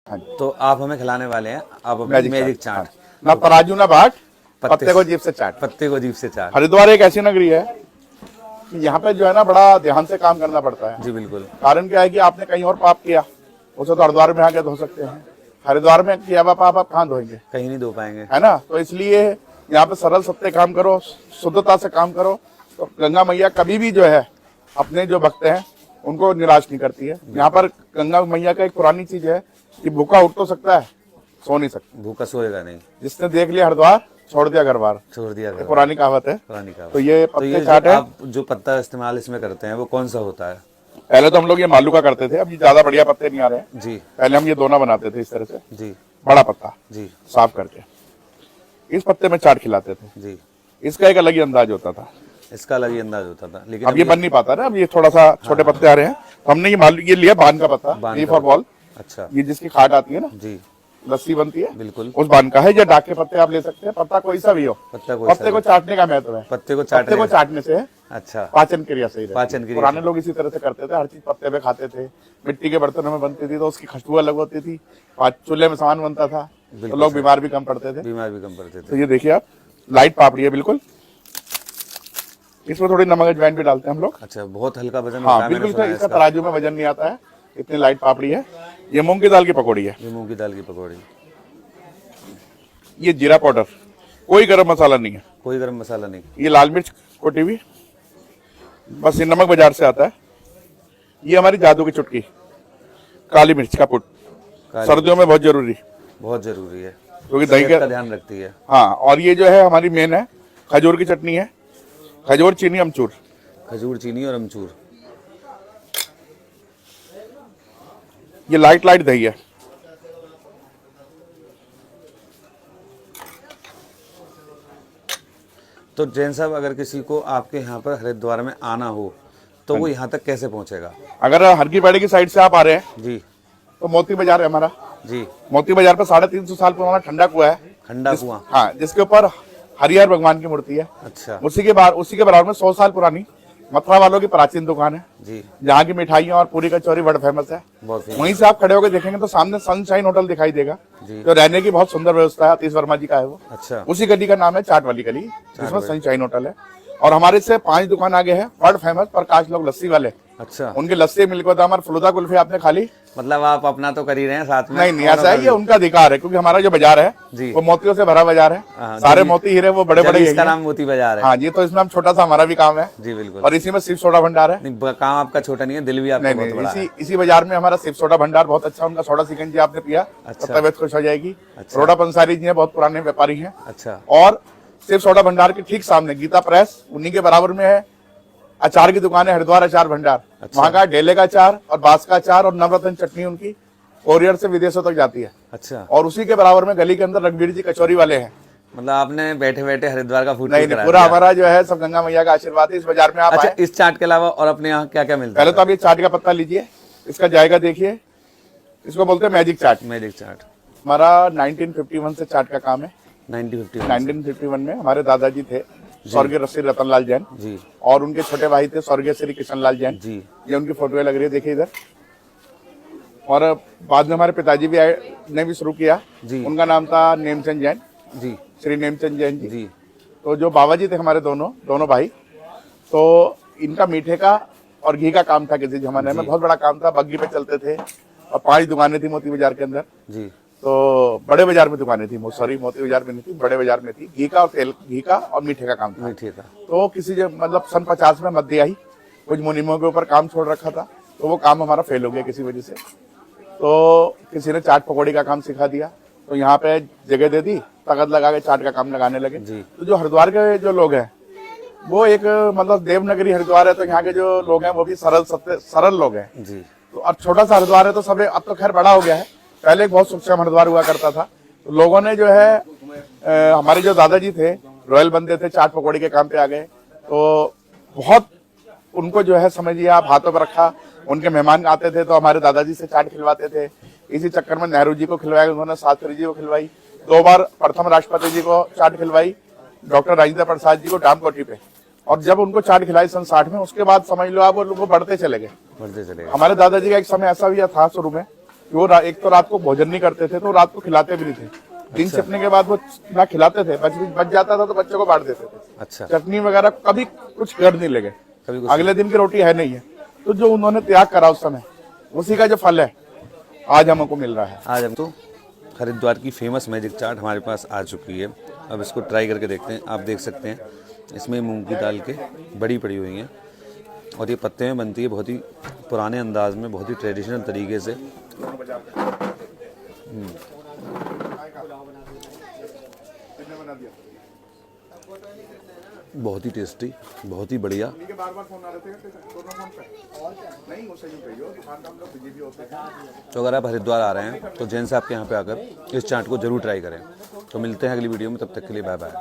हाँ। तो आप हमें खिलाने वाले हैं अब मैजिक चाट। हाँ। ना तराजू ना बाट, पत्ते को जीभ से चाट। पत्ते को जीभ से चाट। हरिद्वार एक ऐसी नगरी है कि यहाँ पे जो है ना बड़ा ध्यान से काम करना पड़ता है। जी बिल्कुल। कारण क्या है कि आपने कहीं और पाप किया उसे तो हरिद्वार में आके धो सकते हैं, हरिद्वार में किया हुआ पाप आप कहाँ धोएंगे, कहीं नहीं धो पाएंगे, है ना। तो इसलिए यहाँ पे सरल सत्य काम करो, शुद्धता से काम करो, तो गंगा मैया कभी भी जो है अपने जो भक्त हैं उनको निराश नहीं करती है। यहाँ पर गंगा मैया का एक पुरानी चीज है कि भूखा उठ तो सकता है, सो नहीं सकता। भूखा सोएगा नहीं। जिसने देख लिया हरिद्वार छोड़ दिया घर बार, छोड़ दिया घर। पुरानी कहावत है। पुरानी कहावत। तो ये तो पत्ते चाट है। आप जो पत्ता इस्तेमाल इसमें करते हैं वो कौन सा होता है? पहले तो हम लोग ये मालू का करते थे, अब ये ज्यादा बढ़िया पत्ते नहीं आ रहे हैं। जी। पहले हम ये दोना बनाते थे इस तरह से, जी। बड़ा पत्ता जी। साफ करके इस पत्ते में चाट खिलाते थे। जी। इसका एक अलग ही अंदाज होता था, इसका अलग ही अंदाज होता था। लेकिन अब ये बन नहीं पाता ना, अब ये थोड़ा सा छोटे पत्ते आ रहे हैं। तो हमने ये मालू ये लिया बान का पत्ता, लीफ और बॉल। अच्छा। ये जिसकी खाट आती है ना, जी, लस्सी बनती है, बिल्कुल उस बान का है। या डाक के पत्ते आप ले सकते हैं, पत्ता कोई सा भी हो, पत्ते को चाटने का महत्व है। पत्ते को चाटने से अच्छा पाचन क्रिया सही रहती है। पाचन क्रिया। पुराने लोग इसी तरह से करते थे, हर चीज पत्ते पे खाते थे। मिट्टी के बर्तनों में बनती थी तो उसकी खुशबू अलग होती थी, चूल्हे में सामान बनता था तो लोग बीमार भी कम पड़ते थे। बीमार भी कम पड़ते थे। तो ये देखिए आप, लाइट पापड़ी है बिल्कुल, इसमें थोड़ी नमक अजवाइन भी डालते हैं हम लोग। अच्छा, बहुत हल्का वजन होता हाँ है। बिल्कुल, इसका तराजू में वजन नहीं आता है, इतनी लाइट पापड़ी है। ये मूंग की दाल की पकौड़ी है। ये मूंग की दाल की पकौड़ी। ये जीरा पाउडर, कोई गरम मसाला नहीं है, कोई गरम मसाला नहीं। ये लाल मिर्च कोटी हुई, बस ये नमक बाजार से आता है। ये हमारी जादू की चुटकी, काली मिर्च का पुट, सर्दियों में बहुत जरूरी है, क्योंकि दही का ध्यान रखती है। हाँ, और ये जो है हमारी मेन है, खजूर की चटनी है, खजूर चीनी अमचूर। खजूर चीनी और अमचूर। ये लाइट दही है। तो जैन साहब, अगर किसी को आपके यहाँ पर हरिद्वार में आना हो तो वो यहाँ तक कैसे पहुँचेगा? अगर हर की पैड़ी की साइड से आप आ रहे हैं जी, तो मोती बाजार है हमारा। जी। मोती बाजार पे 350 साल पुराना ठंडा कुआं है। ठंडा कुआं। हाँ, जिसके ऊपर हरिहर भगवान की मूर्ति है। अच्छा। उसी के बराबर में 100 साल पुरानी मथुरा वालों की प्राचीन दुकान है जी, जहाँ की मिठाइयाँ और पूरी कचौरी बड़ा फेमस है। वहीं से आप खड़े होकर देखेंगे तो सामने सनशाइन होटल दिखाई देगा, जो रहने की बहुत सुंदर व्यवस्था है, अतीश वर्मा जी का है वो। अच्छा। उसी गली का नाम है चाट वाली गली, जिसमें सनशाइन होटल है। और हमारे से 5 दुकान आगे है वर्ल्ड फेमस प्रकाश लोग लस्सी वाले। अच्छा। उनके लस्सी मिल्क बादाम और फलूदा कुल्फी आपने खा ली? मतलब आप अपना तो कर ही रहे हैं साथ में। नहीं, ऐसा है, ये उनका अधिकार है, क्योंकि हमारा जो बाजार है वो मोतियों से भरा बाजार है। सारे मोती हीरे वो बड़े बड़े, इसका नाम मोती बाजार है। हाँ जी, तो इसमें हम छोटा सा हमारा भी काम है। जी बिल्कुल। और इसी में शिव सोडा भंडार है। काम आपका छोटा नहीं है, दिल भी आपका बहुत बड़ा है। इसी बाजार में हमारा शिव सोडा भंडार बहुत अच्छा, उनका सोडा सिकंजी आपने पिया तो तबीयत खुश हो जाएगी। रोडा पंसारी जी है, बहुत पुराने व्यापारी है। अच्छा। और शिव सोडा भंडार के ठीक सामने गीता प्रेस, उन्हीं के बराबर में है अचार की दुकान है, हरिद्वार अचार भंडार। वहाँ का ढेले का अचार और बांस का अचार और नवरत्न चटनी उनकी कोरियर से विदेशों तक जाती है। अच्छा। और उसी के बराबर में गली के अंदर रघुवीर जी कचौरी वाले हैं। मतलब आपने बैठे बैठे हरिद्वार का फूड नहीं, पूरा हमारा जो है सब गंगा मैया का आशीर्वाद है। इस बाजार में आप अच्छा, इस चाट के अलावा और अपने यहाँ क्या क्या मिलता है? पहले तो आप ये चाट का पत्ता लीजिए, इसका जायका देखिए, इसको बोलते हैं मैजिक चाट। मैजिक चाट हमारा 1951 से चाट का काम है। 1951 में हमारे दादाजी थे स्वर्गीय श्री रतन लाल जैन जी, और उनके छोटे भाई थे स्वर्गीय श्री किशन लाल जैन जी। ये उनकी फोटो लग रही है, देखिए इधर। और बाद में हमारे पिताजी भी ने भी शुरू किया जी। उनका नाम था नेमचंद जैन जी, श्री नेमचंद जैन जी। तो जो बाबा जी थे हमारे दोनों भाई, तो इनका मीठे का और घी का काम था किसी जमाने में, बहुत बड़ा काम था। बग्गी पे चलते थे और 5 दुकानें थी मोती बाजार के अंदर जी। तो बड़े बाजार में दुकानें थी, सॉरी मोती बाजार में नहीं थी, बड़े बाजार में थी। घी का और मीठे का काम था। मीठे का तो किसी मतलब सन 50 में मध्य आई, कुछ मुनिमों के ऊपर काम छोड़ रखा था, तो वो काम हमारा फेल हो गया किसी वजह से। तो किसी ने चाट पकौड़ी का काम सिखा दिया, तो यहाँ पे जगह दे दी, ताकत लगा के चाट का काम लगाने लगे जी। तो जो हरिद्वार के जो लोग हैं वो एक मतलब देवनगरी हरिद्वार है, तो यहाँ के जो लोग हैं वो भी सरल लोग हैं जी। तो अब छोटा सा हरिद्वार है तो सब, अब तो खैर बड़ा हो गया है, पहले एक बहुत सूक्ष्म हरिद्वार हुआ करता था। तो लोगों ने जो है हमारे जो दादाजी थे रॉयल बंदे थे, चाट पकौड़ी के काम पे आ गए, तो बहुत उनको जो है समझिए आप हाथों पर रखा। उनके मेहमान आते थे तो हमारे दादाजी से चाट खिलवाते थे। इसी चक्कर में नेहरू जी को खिलवाया उन्होंने, शास्त्री जी को खिलवाई, 2 बार प्रथम राष्ट्रपति जी को चाट खिलवाई, डॉक्टर राजेंद्र प्रसाद जी को डामकोठी पे। और जब उनको चाट खिलाई सन 60 में, उसके बाद समझ लो आप वो बढ़ते चले गए। हमारे दादाजी का एक समय ऐसा भी था शुरू में कि वो एक तो रात को भोजन नहीं करते थे, तो रात को खिलाते भी नहीं थे। दिन छिपने के बाद वो ना खिलाते थे, बच जाता था तो बच्चों को बांट देते थे। अच्छा, चटनी वगैरह कभी कुछ कर नहीं लगे, कभी कुछ अगले दिन की रोटी है नहीं है। तो जो उन्होंने त्याग करा उस समय, उसी का जो फल है आज हमको मिल रहा है। आज हम तो हरिद्वार की फेमस मैजिक चाट हमारे पास आ चुकी है। अब इसको ट्राई करके देखते हैं। आप देख सकते हैं इसमें मूंग की दाल के बड़ी पड़ी हुई हैं और ये पत्ते में बनती है बहुत ही पुराने अंदाज में, बहुत ही ट्रेडिशनल तरीके से। बहुत ही टेस्टी, बहुत ही बढ़िया। तो अगर आप हरिद्वार आ रहे हैं तो जैन साहब के यहाँ पे आकर इस चाट को जरूर ट्राई करें। तो मिलते हैं अगली वीडियो में, तब तक के लिए बाय बाय।